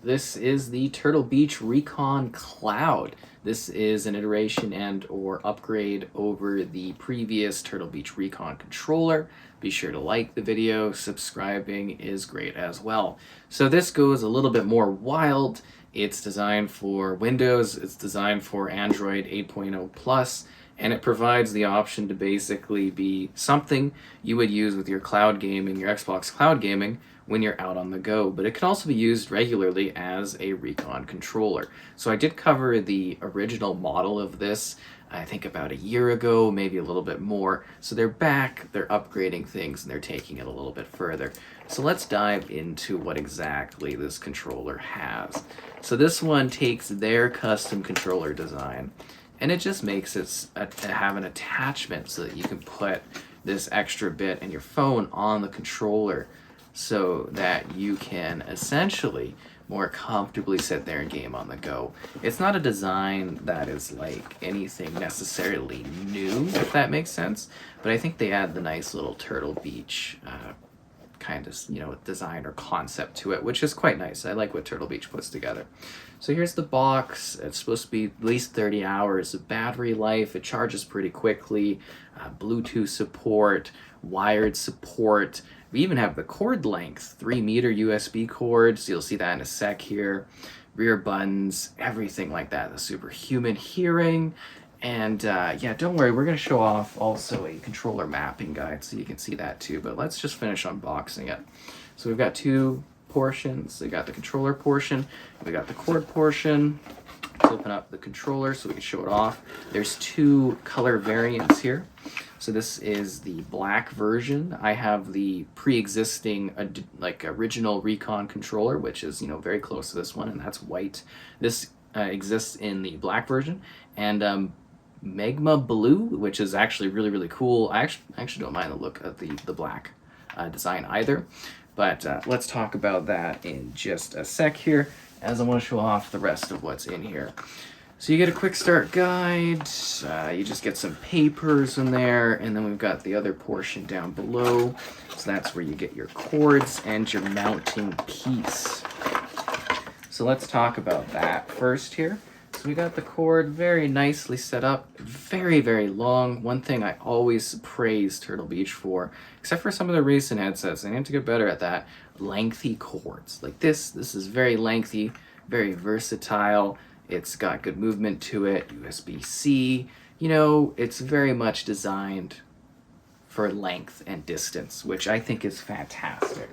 This is the Turtle Beach Recon Cloud. This is an iteration and or upgrade over the previous Turtle Beach Recon controller. Be sure to like the video, subscribing is great as well. So this goes a little bit more wild. It's designed for Windows, it's designed for Android 8.0 Plus, and it provides the option to basically be something you would use with your cloud gaming, your Xbox cloud gaming, when you're out on the go, but it can also be used regularly as a Recon controller. So I did cover the original model of this, I think about a year ago, maybe a little bit more. So they're back, they're upgrading things, and they're taking it a little bit further. So let's dive into what exactly this controller has. So this one takes their custom controller design, and it just makes it have an attachment so that you can put this extra bit and your phone on the controller, so that you can essentially more comfortably sit there and game on the go. It's not a design that is like anything necessarily new, if that makes sense, but I think they add the nice little Turtle Beach kind of, design or concept to it, which is quite nice. I like what Turtle Beach puts together. So here's the box. It's supposed to be at least 30 hours of battery life. It charges pretty quickly. Bluetooth support, wired support. We even have the cord length, 3-meter USB cord, so you'll see that in a sec here. Rear buttons, everything like that. The superhuman hearing. And yeah, don't worry, we're going to show off also a controller mapping guide so you can see that too. But let's just finish unboxing it. So we've got two portions. We got the controller portion, we got the cord portion. Let's open up the controller so we can show it off. There's two color variants here. So this is the black version. I have the pre-existing original Recon controller, which is very close to this one, and that's white. This exists in the black version, and magma blue, which is actually really cool. I actually don't mind the look of the black design either, but let's talk about that in just a sec here, as I want to show off the rest of what's in here. So you get a quick start guide, you just get some papers in there, and then we've got the other portion down below. So that's where you get your cords and your mounting piece. So let's talk about that first here. So we got the cord very nicely set up, very long. One thing I always praise Turtle Beach for, except for some of the recent headsets, I need to get better at that, lengthy cords. Like this is very lengthy, very versatile. It's got good movement to it, USB-C. It's very much designed for length and distance, which I think is fantastic.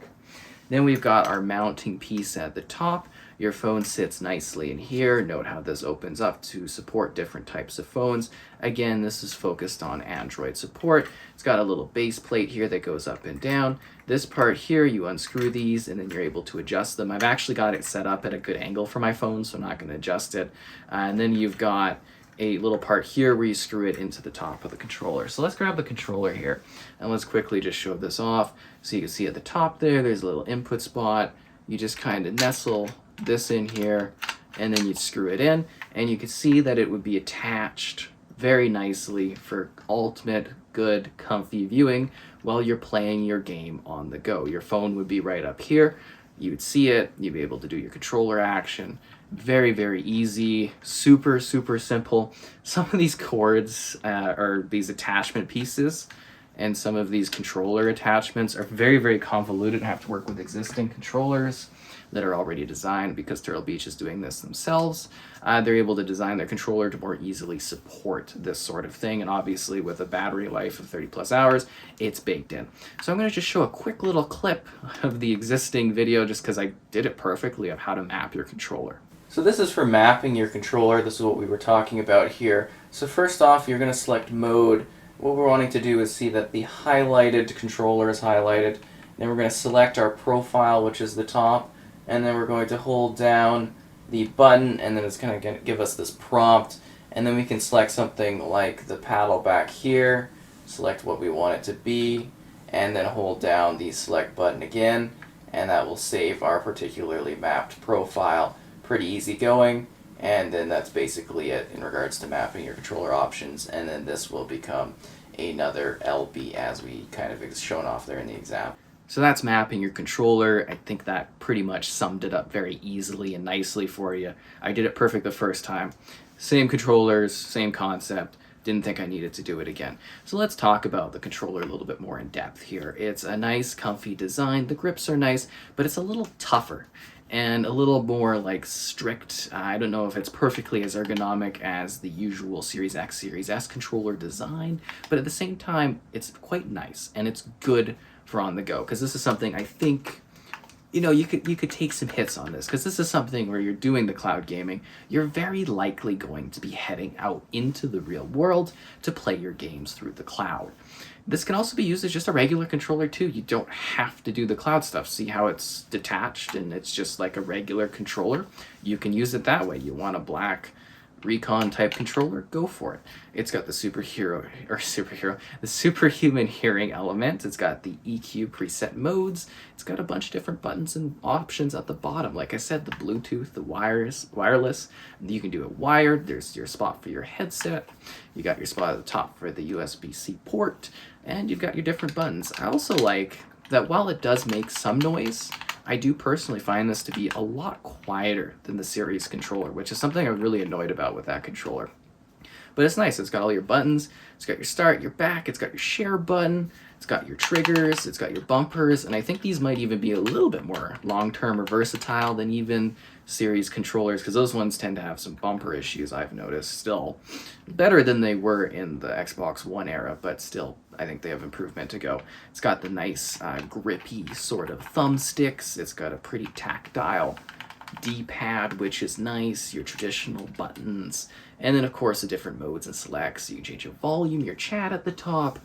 Then we've got our mounting piece at the top. Your phone sits nicely in here. Note how this opens up to support different types of phones. Again, this is focused on Android support. It's got a little base plate here that goes up and down. This part here, you unscrew these and then you're able to adjust them. I've actually got it set up at a good angle for my phone, so I'm not going to adjust it. And then you've got a little part here where you screw it into the top of the controller. So let's grab the controller here and let's quickly just show this off. So you can see at the top there's a little input spot. You just kind of nestle this in here and then you'd screw it in, and you can see that it would be attached very nicely for ultimate good comfy viewing while you're playing your game on the go. Your phone would be right up here, you would see it, you'd be able to do your controller action. Very easy, super simple. Some of these cords or these attachment pieces and some of these controller attachments are very convoluted and have to work with existing controllers that are already designed. Because Turtle Beach is doing this themselves, they're able to design their controller to more easily support this sort of thing, and obviously with a battery life of 30+ hours, it's baked in. So I'm going to just show a quick little clip of the existing video just because I did it perfectly of how to map your controller. So this is for mapping your controller. This is what we were talking about here. So first off, you're going to select mode. What we're wanting to do is see that the highlighted controller is highlighted. Then we're going to select our profile, which is the top, and then we're going to hold down the button, and then it's going to give us this prompt, and then we can select something like the paddle back here, select what we want it to be, and then hold down the select button again, and that will save our particularly mapped profile. Pretty easy going, and then that's basically it in regards to mapping your controller options, and then this will become another LB as we kind of shown off there in the example. So that's mapping your controller. I think that pretty much summed it up very easily and nicely for you. I did it perfect the first time. Same controllers, same concept. Didn't think I needed to do it again. So let's talk about the controller a little bit more in depth here. It's a nice, comfy design. The grips are nice, but it's a little tougher and a little more like strict. I don't know if it's perfectly as ergonomic as the usual Series X, Series S controller design, but at the same time, it's quite nice and it's good for on the go, because this is something I think, you know, you could take some hits on this, because this is something where you're doing the cloud gaming, you're very likely going to be heading out into the real world to play your games through the cloud. This can also be used as just a regular controller too. You don't have to do the cloud stuff. See how it's detached and it's just like a regular controller? You can use it that way. You want a black Recon type controller, go for it. It's got the the superhuman hearing element. It's got the EQ preset modes. It's got a bunch of different buttons and options at the bottom. Like I said, the Bluetooth, the wireless. You can do it wired. There's your spot for your headset. You got your spot at the top for the USB-C port, and you've got your different buttons. I also like that while it does make some noise, I do personally find this to be a lot quieter than the Series controller, which is something I'm really annoyed about with that controller. But it's nice. It's got all your buttons. It's got your start, your back. It's got your share button. It's got your triggers. It's got your bumpers. And I think these might even be a little bit more long-term or versatile than even Series controllers, because those ones tend to have some bumper issues, I've noticed. Still better than they were in the Xbox One era, but still, I think they have improvement to go. It's got the nice grippy sort of thumbsticks. It's got a pretty tactile D-pad, which is nice, your traditional buttons, and then of course the different modes and selects. You can change your volume, your chat at the top.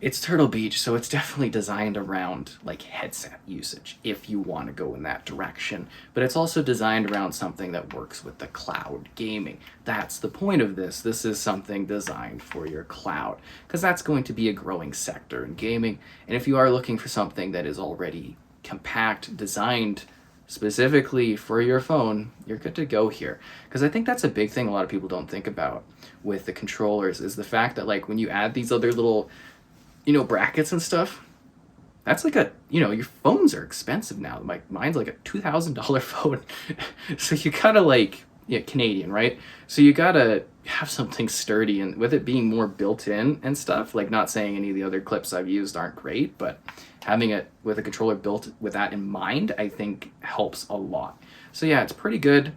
It's Turtle Beach, so it's definitely designed around like headset usage if you want to go in that direction. But it's also designed around something that works with the cloud gaming. That's the point of this. This is something designed for your cloud, because that's going to be a growing sector in gaming. And if you are looking for something that is already compact, designed specifically for your phone, you're good to go here. Because I think that's a big thing a lot of people don't think about with the controllers, is the fact that like when you add these other little, you know, brackets and stuff, that's like a, you know, your phones are expensive now. Mine's like a $2,000 phone. So you gotta like, yeah, Canadian, right? So you gotta have something sturdy, and with it being more built in and stuff, like not saying any of the other clips I've used aren't great, but having it with a controller built with that in mind, I think helps a lot. So yeah, it's pretty good.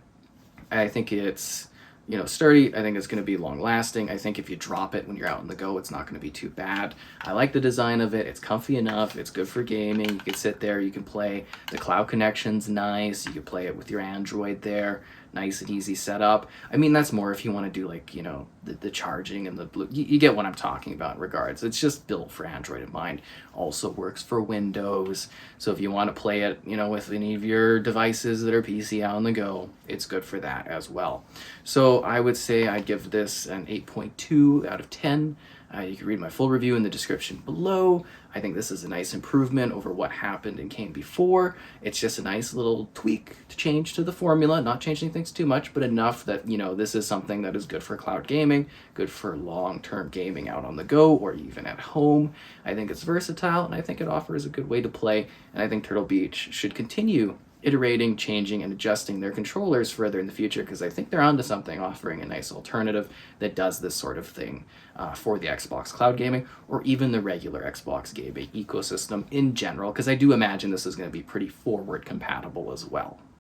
I think it's, you know, sturdy. I think it's going to be long lasting. I think if you drop it when you're out on the go, it's not going to be too bad. I like the design of it. It's comfy enough. It's good for gaming. You can sit there, you can play. The cloud connection's nice. You can play it with your Android there. Nice and easy setup. I mean, that's more if you want to do like, you know, the charging and the blue. You get what I'm talking about in regards. It's just built for Android in mind. Also works for Windows. So if you want to play it, you know, with any of your devices that are PC out on the go, it's good for that as well. So I would say I'd give this an 8.2 out of 10. You can read my full review in the description below. I think this is a nice improvement over what happened and came before. It's just a nice little tweak to change to the formula, not changing things too much, but enough that, you know, this is something that is good for cloud gaming, good for long-term gaming out on the go or even at home. I think it's versatile, and I think it offers a good way to play, and I think Turtle Beach should continue iterating, changing, and adjusting their controllers further in the future, because I think they're onto something, offering a nice alternative that does this sort of thing for the Xbox cloud gaming, or even the regular Xbox gaming ecosystem in general, because I do imagine this is going to be pretty forward compatible as well.